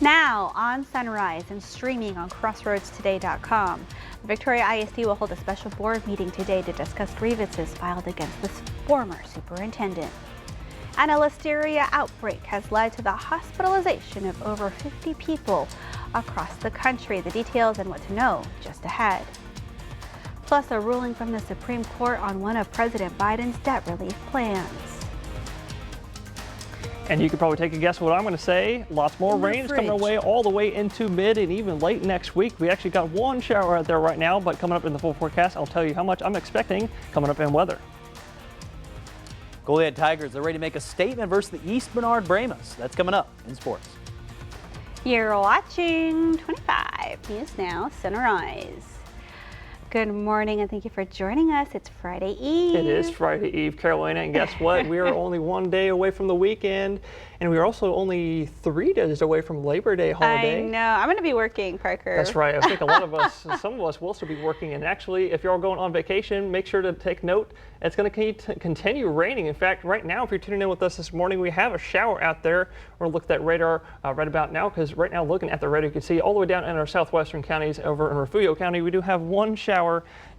Now on Sunrise and streaming on crossroadstoday.com. The Victoria ISD will hold a special board meeting today to discuss grievances filed against this former superintendent. And a listeria outbreak has led to the hospitalization of over 50 people across the country. The details and what to know just ahead. Plus a ruling from the Supreme Court on one of President Biden's debt relief plans. And you could probably take a guess what I'm going to say. Lots more rain is coming our way all the way into mid and even late next week. We actually got one shower out there right now, but coming up in the full forecast, I'll tell you how much I'm expecting coming up in weather. Goliad Tigers are ready to make a statement versus the East Bernard Bramos. That's coming up in sports. You're watching 25 News Now Sunrise. Good morning and thank you for joining us. It's Friday Eve. It is Friday Eve, Carolina, and guess what? We are only one day away from the weekend, and we are also only 3 days away from Labor Day holiday. I know. I'm going to be working, Parker. That's right. I think a lot of us, some of us will still be working, and actually, if you're all going on vacation, make sure to take note. It's going to continue raining. In fact, right now, if you're tuning in with us this morning, we have a shower out there. We're going to look at that radar right about now, because right now, looking at the radar, you can see all the way down in our southwestern counties over in Refugio County, we do have one shower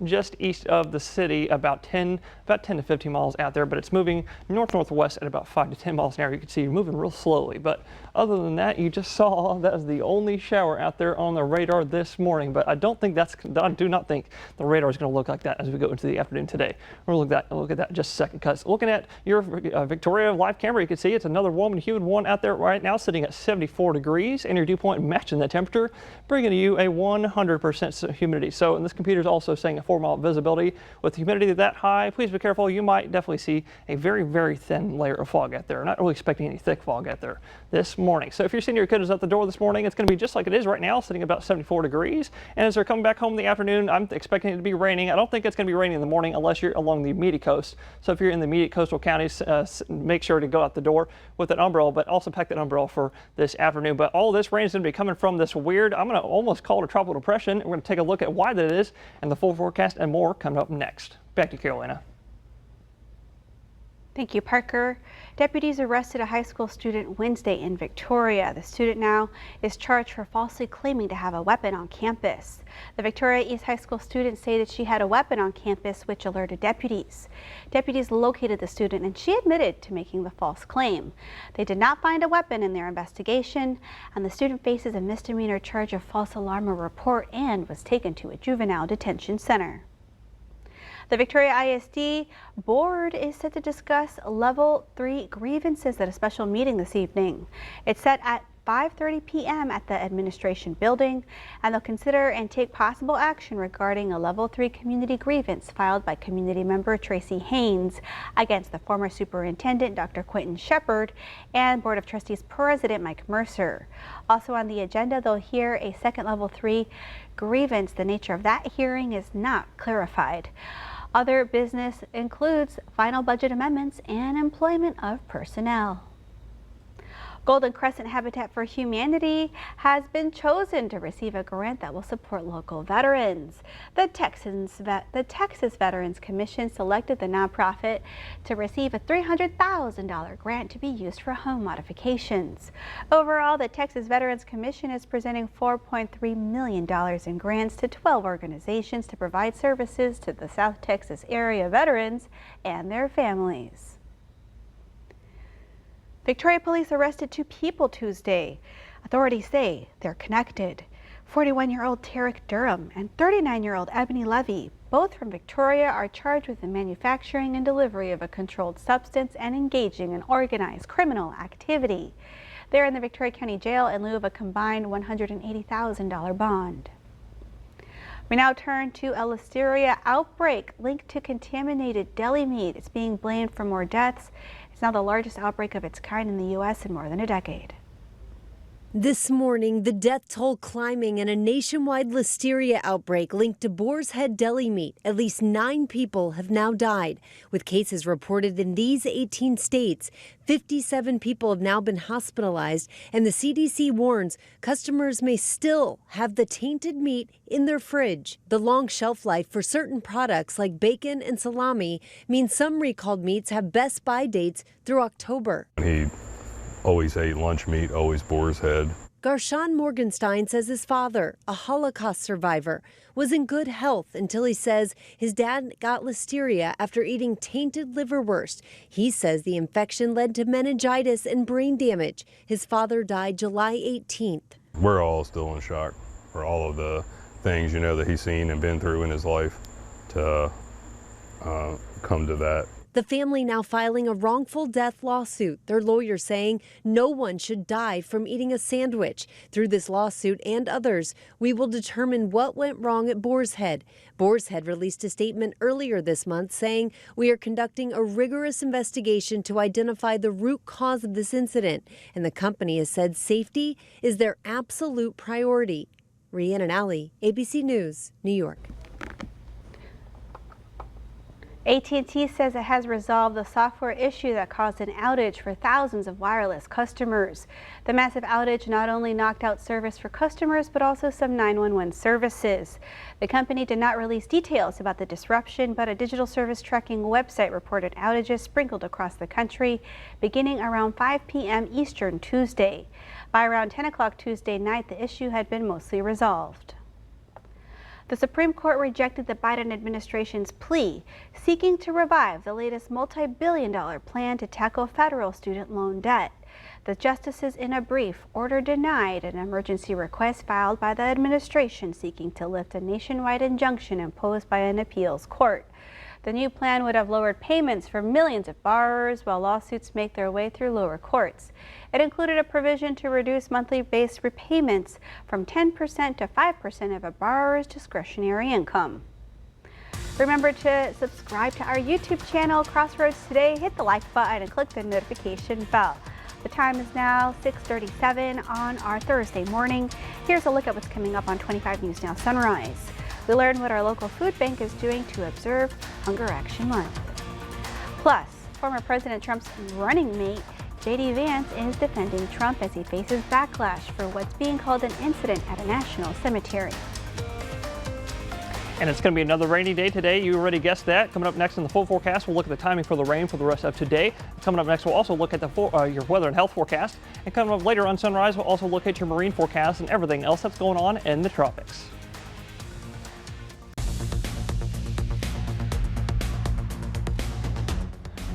just east of the city, about 10 to 15 miles out there, but it's moving north-northwest at about 5 to 10 miles an hour. You can see it moving real slowly, but other than that, you just saw that is the only shower out there on the radar this morning. But I do not think the radar is going to look like that as we go into the afternoon today. We're going to look at that in just a second, because looking at your Victoria live camera, you can see it's another warm and humid one out there right now, sitting at 74 degrees, and your dew point matching the temperature, bringing you a 100% humidity. So, and this computer is also saying a 4-mile visibility. With humidity that high, please be careful. You might definitely see a very, very thin layer of fog out there. Not really expecting any thick fog out there this morning. So if you're seeing your kiddos at the door this morning, it's going to be just like it is right now, sitting about 74 degrees. And as they're coming back home in the afternoon, I'm expecting it to be raining. I don't think it's going to be raining in the morning unless you're along the immediate coast. So if you're in the immediate coastal counties, make sure to go out the door with an umbrella, but also pack that umbrella for this afternoon. But all this rain is going to be coming from this weird, I'm going to almost call it a tropical depression. We're going to take a look at why that is and the full forecast and more coming up next. Back to Carolina. Thank you, Parker. Deputies arrested a high school student Wednesday in Victoria. The student now is charged for falsely claiming to have a weapon on campus. The Victoria East High School student stated she had a weapon on campus, which alerted deputies. Deputies located the student and she admitted to making the false claim. They did not find a weapon in their investigation, and the student faces a misdemeanor charge of false alarm report and was taken to a juvenile detention center. The Victoria ISD board is set to discuss Level 3 grievances at a special meeting this evening. It's set at 5:30 p.m. at the administration building, and they'll consider and take possible action regarding a Level 3 community grievance filed by community member Tracy Haynes against the former superintendent, Dr. Quentin Shepard, and Board of Trustees President Mike Mercer. Also on the agenda, they'll hear a second Level 3 grievance. The nature of that hearing is not clarified. Other business includes final budget amendments and employment of personnel. Golden Crescent Habitat for Humanity has been chosen to receive a grant that will support local veterans. The Texas Veterans Commission selected the nonprofit to receive a $300,000 grant to be used for home modifications. Overall, the Texas Veterans Commission is presenting $4.3 million in grants to 12 organizations to provide services to the South Texas area veterans and their families. Victoria police arrested 2 people Tuesday. Authorities say they're connected. 41-year-old Tarek Durham and 39-year-old Ebony Levy, both from Victoria, are charged with the manufacturing and delivery of a controlled substance and engaging in organized criminal activity. They're in the Victoria County Jail in lieu of a combined $180,000 bond. We now turn to a listeria outbreak linked to contaminated deli meat. It's being blamed for more deaths. It's now the largest outbreak of its kind in the U.S. in more than a decade. This morning, the death toll climbing in a nationwide listeria outbreak linked to Boar's Head deli meat. At least 9 people have now died, with cases reported in these 18 states. 57 people have now been hospitalized, and the CDC warns customers may still have the tainted meat in their fridge. The long shelf life for certain products like bacon and salami means some recalled meats have best-by dates through October. He always ate lunch meat, always Boar's Head. Garshawn Morgenstein says his father, a Holocaust survivor, was in good health until he says his dad got listeria after eating tainted liverwurst. He says the infection led to meningitis and brain damage. His father died July 18th. We're all still in shock for all of the things, that he's seen and been through in his life to come to that. The family now filing a wrongful death lawsuit. Their lawyer saying no one should die from eating a sandwich. Through this lawsuit and others, we will determine what went wrong at Boar's Head. Boar's Head released a statement earlier this month saying we are conducting a rigorous investigation to identify the root cause of this incident. And the company has said safety is their absolute priority. Rhiannon Alley, ABC News, New York. AT&T says it has resolved the software issue that caused an outage for thousands of wireless customers. The massive outage not only knocked out service for customers, but also some 911 services. The company did not release details about the disruption, but a digital service tracking website reported outages sprinkled across the country beginning around 5 p.m. Eastern Tuesday. By around 10 o'clock Tuesday night, the issue had been mostly resolved. The Supreme Court rejected the Biden administration's plea, seeking to revive the latest multi-billion-dollar plan to tackle federal student loan debt. The justices, in a brief order, denied an emergency request filed by the administration seeking to lift a nationwide injunction imposed by an appeals court. The new plan would have lowered payments for millions of borrowers while lawsuits make their way through lower courts. It included a provision to reduce monthly base repayments from 10% to 5% of a borrower's discretionary income. Remember to subscribe to our YouTube channel, Crossroads Today. Hit the like button and click the notification bell. The time is now 6:37 on our Thursday morning. Here's a look at what's coming up on 25 News Now Sunrise. We learn what our local food bank is doing to observe Hunger Action Month. Plus, former President Trump's running mate, J.D. Vance, is defending Trump as he faces backlash for what's being called an incident at a national cemetery. And it's going to be another rainy day today. You already guessed that. Coming up next in the full forecast, we'll look at the timing for the rain for the rest of today. Coming up next, we'll also look at your weather and health forecast. And coming up later on Sunrise, we'll also look at your marine forecast and everything else that's going on in the tropics.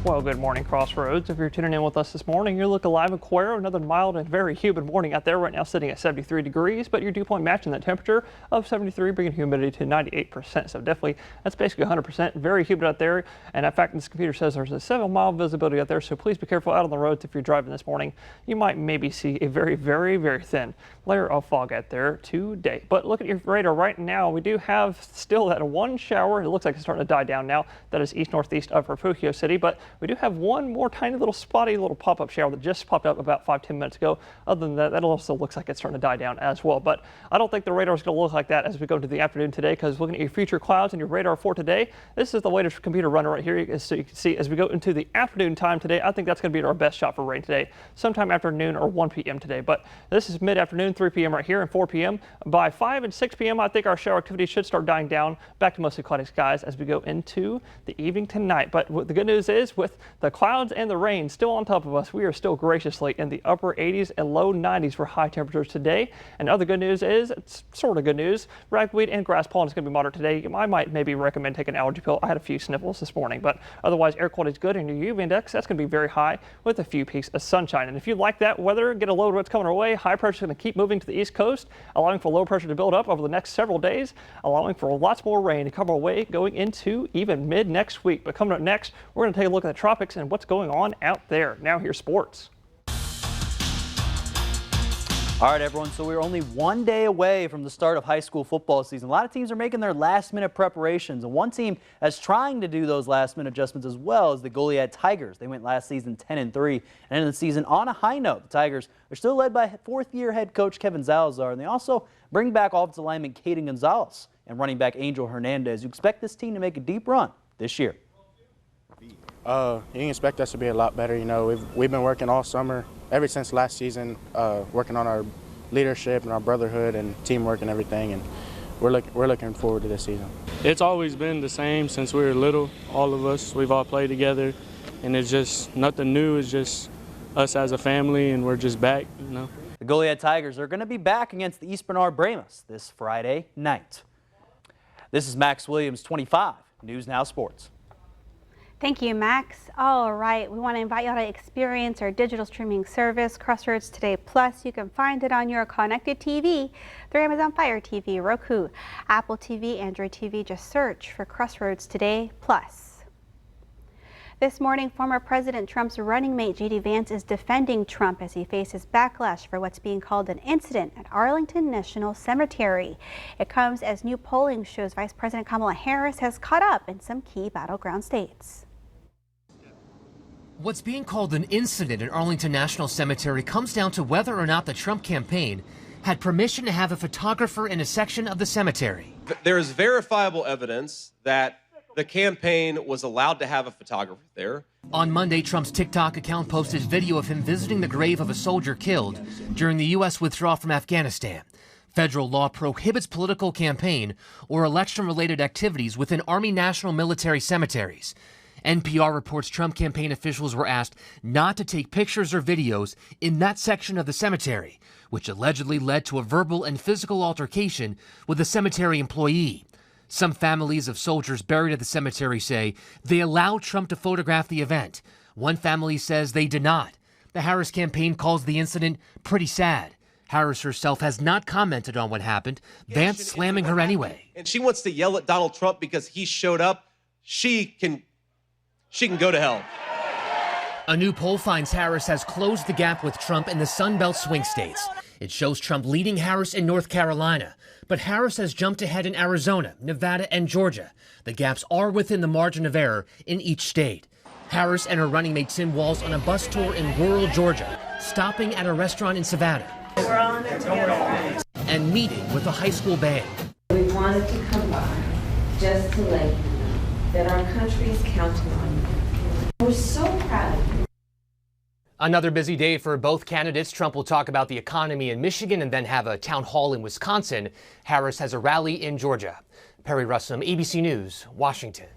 Well, good morning, Crossroads. If you're tuning in with us this morning, you're looking live at Cuero. Another mild and very humid morning out there right now, sitting at 73 degrees, but your dew point matching that temperature of 73, bringing humidity to 98%. So definitely, that's basically 100%. Very humid out there. And in fact, this computer says there's a 7-mile visibility out there. So please be careful out on the roads if you're driving this morning. You might maybe see a very, very, very thin layer of fog out there today. But look at your radar right now. We do have still that one shower. It looks like it's starting to die down now. That is east-northeast of Refugio City. But we do have one more tiny little spotty little pop-up shower that just popped up about 5-10 minutes ago. Other than that, that also looks like it's starting to die down as well. But I don't think the radar is going to look like that as we go into the afternoon today, because looking at your future clouds and your radar for today, this is the latest computer runner right here. So you can see as we go into the afternoon time today, I think that's going to be our best shot for rain today, sometime after noon or 1 p.m. today. But this is mid-afternoon, 3 p.m. right here, and 4 p.m. By 5 and 6 p.m., I think our shower activity should start dying down back to mostly cloudy skies as we go into the evening tonight. But the good news is, with the clouds and the rain still on top of us, we are still graciously in the upper 80s and low 90s for high temperatures today. And other good news is, it's sort of good news, ragweed and grass pollen is going to be moderate today. I might maybe recommend taking an allergy pill. I had a few sniffles this morning, but otherwise air quality is good, and your UV index, that's going to be very high with a few peaks of sunshine. And if you like that weather, get a load of what's coming our way. High pressure is going to keep moving to the east coast, allowing for low pressure to build up over the next several days, allowing for lots more rain to come our way going into even mid next week. But coming up next, we're going to take a look at the tropics and what's going on out there. Now here's sports. All right, everyone, so we're only one day away from the start of high school football season. A lot of teams are making their last-minute preparations, and one team that's trying to do those last-minute adjustments as well is the Goliad Tigers. They went last season 10-3 and ended the season on a high note. The Tigers are still led by fourth-year head coach Kevin Zalazar, and they also bring back offensive lineman Caden Gonzalez and running back Angel Hernandez. You expect this team to make a deep run this year. You can expect us to be a lot better. You know, we've been working all summer, ever since last season, working on our leadership and our brotherhood and teamwork and everything, and we're looking forward to this season. It's always been the same since we were little. All of us, we've all played together, and it's just nothing new. It's just us as a family, and we're just back, you know. The Goliad Tigers are going to be back against the East Bernard Brahmas this Friday night. This is Max Williams, 25, News Now Sports. Thank you, Max. All right, we want to invite you to experience our digital streaming service, Crossroads Today Plus. You can find it on your connected TV through Amazon Fire TV, Roku, Apple TV, Android TV. Just search for Crossroads Today Plus. This morning, former President Trump's running mate J.D. Vance is defending Trump as he faces backlash for what's being called an incident at Arlington National Cemetery. It comes as new polling shows Vice President Kamala Harris has caught up in some key battleground states. What's being called an incident at Arlington National Cemetery comes down to whether or not the Trump campaign had permission to have a photographer in a section of the cemetery. There is verifiable evidence that the campaign was allowed to have a photographer there. On Monday, Trump's TikTok account posted video of him visiting the grave of a soldier killed during the U.S. withdrawal from Afghanistan. Federal law prohibits political campaign or election-related activities within Army National Military cemeteries. NPR reports Trump campaign officials were asked not to take pictures or videos in that section of the cemetery, which allegedly led to a verbal and physical altercation with a cemetery employee. Some families of soldiers buried at the cemetery say they allowed Trump to photograph the event. One family says they did not. The Harris campaign calls the incident pretty sad. Harris herself has not commented on what happened, Vance slamming her anyway. And she wants to yell at Donald Trump because he showed up. She can go to hell. A new poll finds Harris has closed the gap with Trump in the Sun Belt swing states. It shows Trump leading Harris in North Carolina, but Harris has jumped ahead in Arizona, Nevada, and Georgia. The gaps are within the margin of error in each state. Harris and her running mate Tim Walz on a bus tour in rural Georgia, stopping at a restaurant in Savannah, and meeting with a high school band. We wanted to come by just to let you know that our country is counting on you. We're so proud of you. Another busy day for both candidates. Trump will talk about the economy in Michigan and then have a town hall in Wisconsin. Harris has a rally in Georgia. Perry Russum, ABC News, Washington.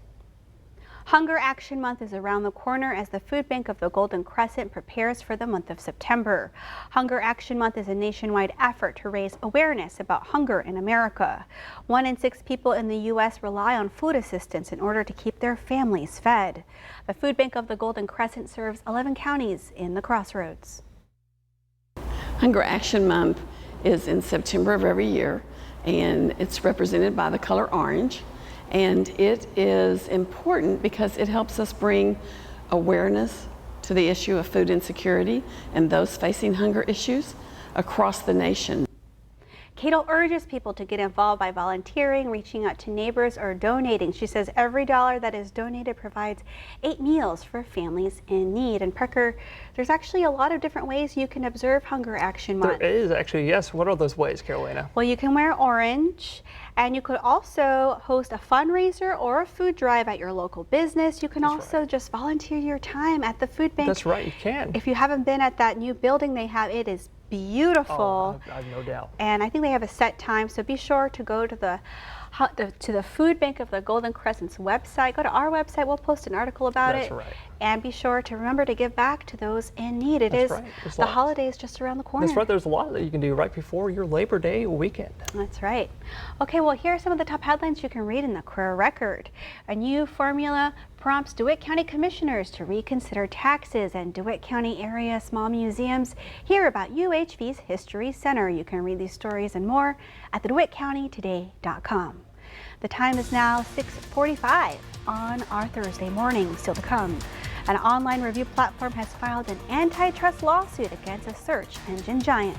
Hunger Action Month is around the corner as the Food Bank of the Golden Crescent prepares for the month of September. Hunger Action Month is a nationwide effort to raise awareness about hunger in America. 1 in 6 people in the U.S. rely on food assistance in order to keep their families fed. The Food Bank of the Golden Crescent serves 11 counties in the Crossroads. Hunger Action Month is in September of every year, and it's represented by the color orange. And it is important because it helps us bring awareness to the issue of food insecurity and those facing hunger issues across the nation. Cato urges people to get involved by volunteering, reaching out to neighbors, or donating. She says every dollar that is donated provides 8 meals for families in need. And Parker, there's actually a lot of different ways you can observe Hunger Action Month. There is actually, yes. What are those ways, Carolina? Well, you can wear orange, and you could also host a fundraiser or a food drive at your local business. You can also just volunteer your time at the food bank. That's right, you can. If you haven't been at that new building they have, it is beautiful. I have no doubt. And I think they have a set time, so be sure to go to the Food Bank of the Golden Crescent's website. Go to our website, we'll post an article about it. That's right. And be sure to remember to give back to those in need. That's right. The holidays just around the corner. That's right, there's a lot that you can do right before your Labor Day weekend. That's right. Okay, well, here are some of the top headlines you can read in the Career Record. A new formula prompts DeWitt County commissioners to reconsider taxes, and DeWitt County area small museums hear about UHV's History Center. You can read these stories and more at the DeWittCountyToday.com. The time is now 6:45 on our Thursday morning. Still to come, an online review platform has filed an antitrust lawsuit against a search engine giant.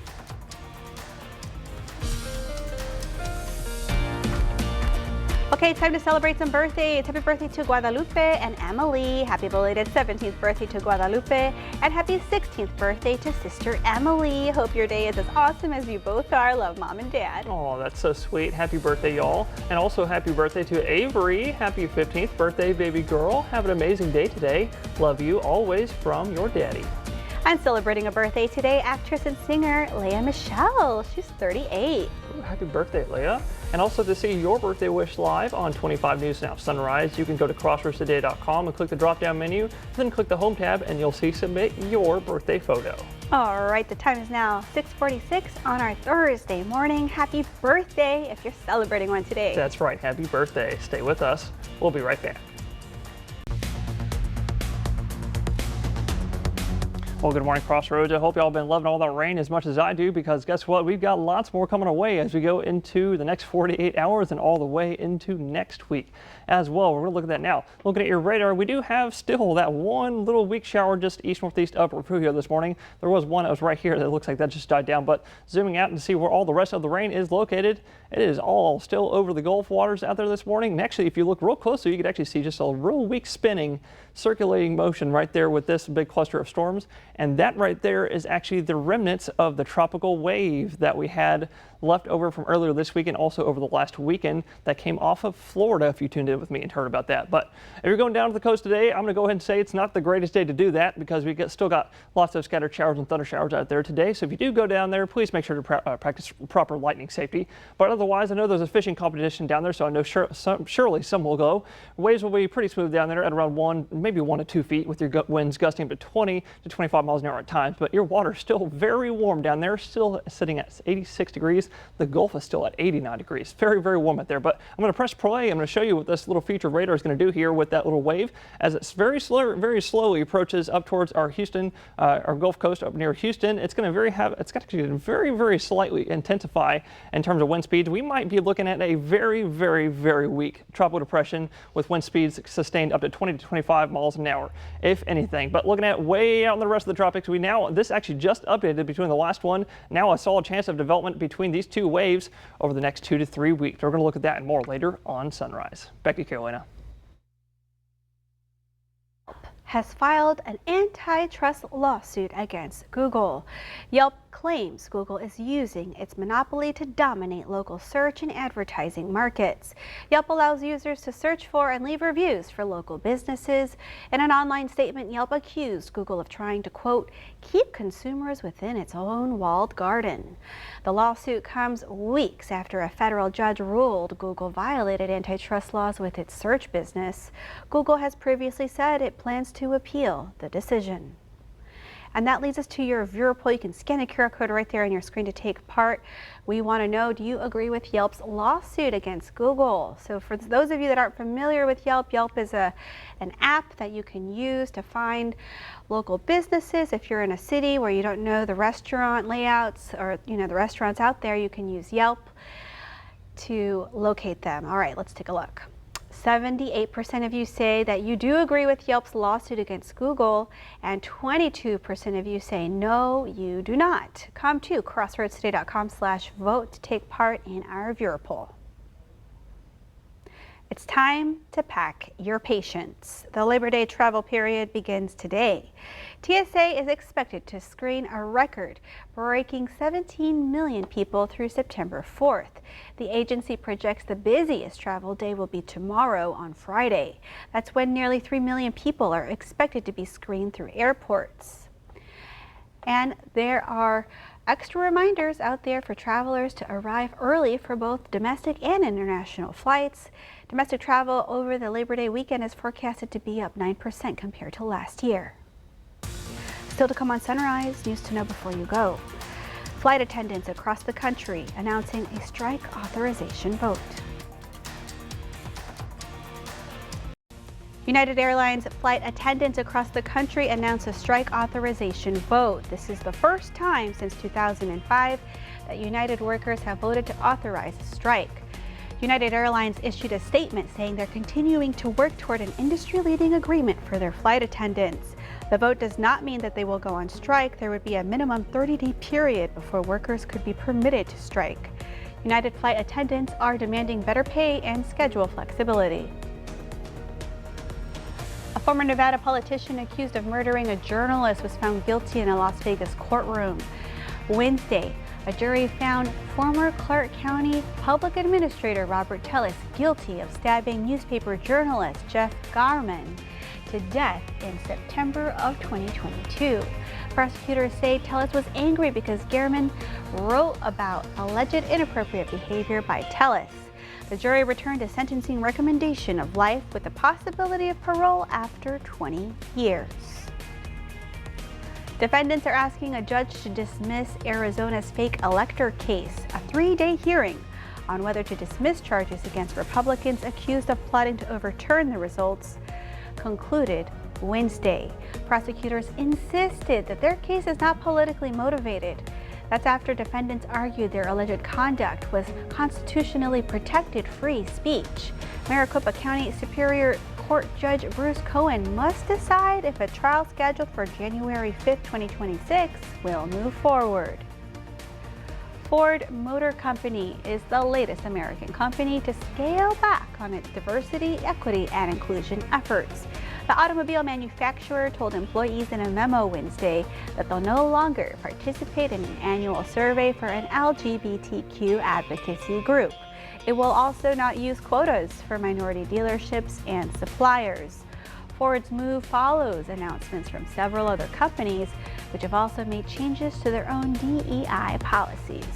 Okay, time to celebrate some birthdays. Happy birthday to Guadalupe and Emily. Happy belated 17th birthday to Guadalupe. And happy 16th birthday to Sister Emily. Hope your day is as awesome as you both are. Love, Mom and Dad. Oh, that's so sweet. Happy birthday, y'all. And also happy birthday to Avery. Happy 15th birthday, baby girl. Have an amazing day today. Love you always from your daddy. And celebrating a birthday today, actress and singer Lea Michele. She's 38. Ooh, happy birthday, Leah. And also to see your birthday wish live on 25 News Now Sunrise, you can go to crossroadstoday.com and click the drop-down menu, then click the home tab and you'll see submit your birthday photo. All right, the time is now 6:46 on our Thursday morning. Happy birthday if you're celebrating one today. That's right, happy birthday. Stay with us. We'll be right back. Well, good morning, Crossroads. I hope y'all been loving all that rain as much as I do, because guess what? We've got lots more coming our way as we go into the next 48 hours and all the way into next week as well. We're going to look at that now. Looking at your radar, we do have still that one little weak shower just east-northeast of Refugio this morning. There was one that was right here that looks like that just died down, but zooming out and see where all the rest of the rain is located, it is all still over the Gulf waters out there this morning. And actually, if you look real closely, you could actually see just a real weak spinning, circulating motion right there with this big cluster of storms. And that right there is actually the remnants of the tropical wave that we had left over from earlier this week and also over the last weekend that came off of Florida, if you tuned in with me and heard about that. But if you're going down to the coast today, I'm going to go ahead and say it's not the greatest day to do that, because we still got lots of scattered showers and thunder showers out there today. So if you do go down there, please make sure to practice proper lightning safety. But otherwise, I know there's a fishing competition down there, so I know surely some will go. Waves will be pretty smooth down there at around maybe 1 to 2 feet, with your winds gusting up to 20 to 25 miles an hour at times. But your water's still very warm down there, still sitting at 86 degrees. The Gulf is still at 89 degrees. Very, very warm out there. But I'm going to press play. I'm going to show you what this little feature radar is going to do here with that little wave as it's very slowly approaches up towards our Houston, our Gulf Coast up near Houston. It's going to very slightly intensify in terms of wind speeds. We might be looking at a very weak tropical depression with wind speeds sustained up to 20 to 25 miles an hour, if anything. But looking at way out in the rest of the tropics, this actually just updated between the last one. Now a solid chance of development between these two waves over the next 2 to 3 weeks. We're going to look at that and more later on Sunrise. Back to you, Carolina. Has filed an antitrust lawsuit against Google. Yelp claims Google is using its monopoly to dominate local search and advertising markets. Yelp allows users to search for and leave reviews for local businesses. In an online statement, Yelp accused Google of trying to, quote, keep consumers within its own walled garden. The lawsuit comes weeks after a federal judge ruled Google violated antitrust laws with its search business. Google has previously said it plans to appeal the decision. And that leads us to your viewer poll. You can scan the QR code right there on your screen to take part. We want to know, do you agree with Yelp's lawsuit against Google? So for those of you that aren't familiar with Yelp, Yelp is an app that you can use to find local businesses. If you're in a city where you don't know the restaurant layouts or the restaurants out there, you can use Yelp to locate them. All right, let's take a look. 78% of you say that you do agree with Yelp's lawsuit against Google, and 22% of you say no, you do not. Come to crossroadstoday.com/vote to take part in our viewer poll. It's time to pack your patience. The Labor Day travel period begins today. TSA is expected to screen a record-breaking 17 million people through September 4th. The agency projects the busiest travel day will be tomorrow on Friday. That's when nearly 3 million people are expected to be screened through airports. And there are extra reminders out there for travelers to arrive early for both domestic and international flights. Domestic travel over the Labor Day weekend is forecasted to be up 9% compared to last year. Still to come on Sunrise, news to know before you go. Flight attendants across the country announcing a strike authorization vote. United Airlines flight attendants across the country announced a strike authorization vote. This is the first time since 2005 that United workers have voted to authorize a strike. United Airlines issued a statement saying they're continuing to work toward an industry-leading agreement for their flight attendants. The vote does not mean that they will go on strike. There would be a minimum 30-day period before workers could be permitted to strike. United flight attendants are demanding better pay and schedule flexibility. A former Nevada politician accused of murdering a journalist was found guilty in a Las Vegas courtroom. Wednesday, a jury found former Clark County Public Administrator Robert Tellis guilty of stabbing newspaper journalist Jeff Garman to death in September of 2022. Prosecutors say Tellez was angry because Gehrman wrote about alleged inappropriate behavior by Tellez. The jury returned a sentencing recommendation of life with the possibility of parole after 20 years. Defendants are asking a judge to dismiss Arizona's fake elector case. A 3-day hearing on whether to dismiss charges against Republicans accused of plotting to overturn the results concluded Wednesday. Prosecutors insisted that their case is not politically motivated. That's after defendants argued their alleged conduct was constitutionally protected free speech. Maricopa County Superior Court Judge Bruce Cohen must decide if a trial scheduled for January 5, 2026 will move forward. Ford Motor Company is the latest American company to scale back on its diversity, equity, and inclusion efforts. The automobile manufacturer told employees in a memo Wednesday that they'll no longer participate in an annual survey for an LGBTQ advocacy group. It will also not use quotas for minority dealerships and suppliers. Ford's move follows announcements from several other companies, which have also made changes to their own DEI policies.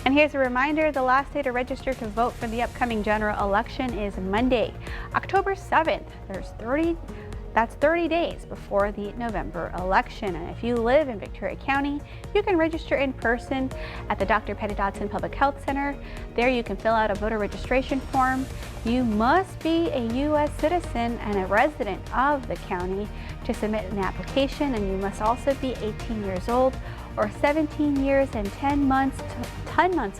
And here's a reminder, the last day to register to vote for the upcoming general election is Monday, October 7th. That's 30 days before the November election. And if you live in Victoria County, you can register in person at the Dr. Petty Dodson Public Health Center. There you can fill out a voter registration form. You must be a U.S. citizen and a resident of the county to submit an application, and you must also be 18 years old or 17 years and 10 months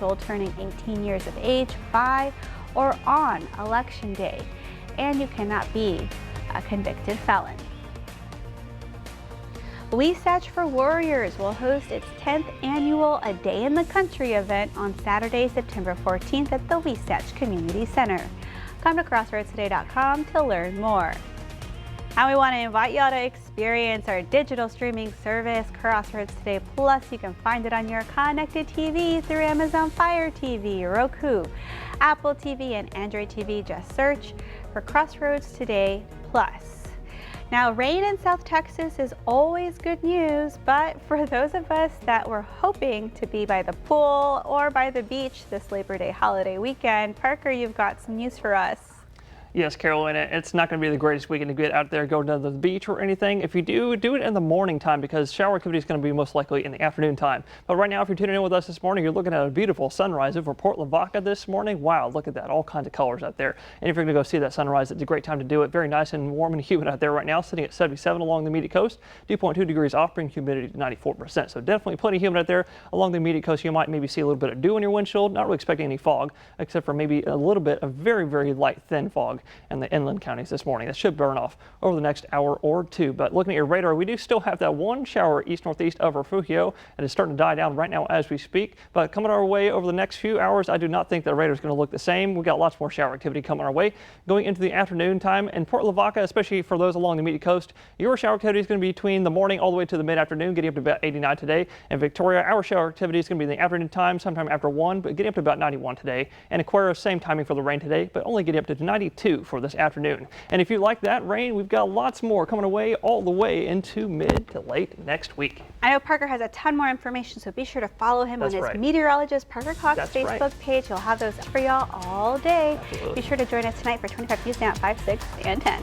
old, turning 18 years of age by or on election day. And you cannot be a convicted felon. Wasatch for Warriors will host its 10th annual A Day in the Country event on Saturday, September 14th at the Wasatch Community Center. Come to crossroadstoday.com to learn more. And we want to invite y'all to experience our digital streaming service, Crossroads Today Plus. You can find it on your connected TV through Amazon Fire TV, Roku, Apple TV, and Android TV. Just search for Crossroads Today Plus. Now, rain in South Texas is always good news, but for those of us that were hoping to be by the pool or by the beach this Labor Day holiday weekend, Parker, you've got some news for us. Yes, Carolina, it's not going to be the greatest weekend to get out there, go to the beach or anything. If you do it in the morning time, because shower activity is going to be most likely in the afternoon time. But right now, if you're tuning in with us this morning, you're looking at a beautiful sunrise over Port Lavaca this morning. Wow, look at that, all kinds of colors out there. And if you're going to go see that sunrise, it's a great time to do it. Very nice and warm and humid out there right now, sitting at 77 along the immediate coast. Dew point 2 degrees off, bringing humidity to 94%. So definitely plenty humid out there along the immediate coast. You might maybe see a little bit of dew in your windshield. Not really expecting any fog, except for maybe a little bit of very, very light, thin fog in the inland counties this morning. That should burn off over the next hour or two. But looking at your radar, we do still have that one shower east-northeast of Refugio, and it's starting to die down right now as we speak. But coming our way over the next few hours, I do not think the radar is going to look the same. We've got lots more shower activity coming our way going into the afternoon time. And Port Lavaca, especially for those along the immediate coast, your shower activity is going to be between the morning all the way to the mid-afternoon, getting up to about 89 today. And Victoria, our shower activity is going to be in the afternoon time, sometime after 1, but getting up to about 91 today. And Aquarius, same timing for the rain today, but only getting up to 92 for this afternoon. And if you like that rain, we've got lots more coming away all the way into mid to late next week. I know Parker has a ton more information, so be sure to follow him on his meteorologist Parker Cox Facebook page. He'll have those for y'all all day. Absolutely. Be sure to join us tonight for 25 News Now at 5, 6, and 10.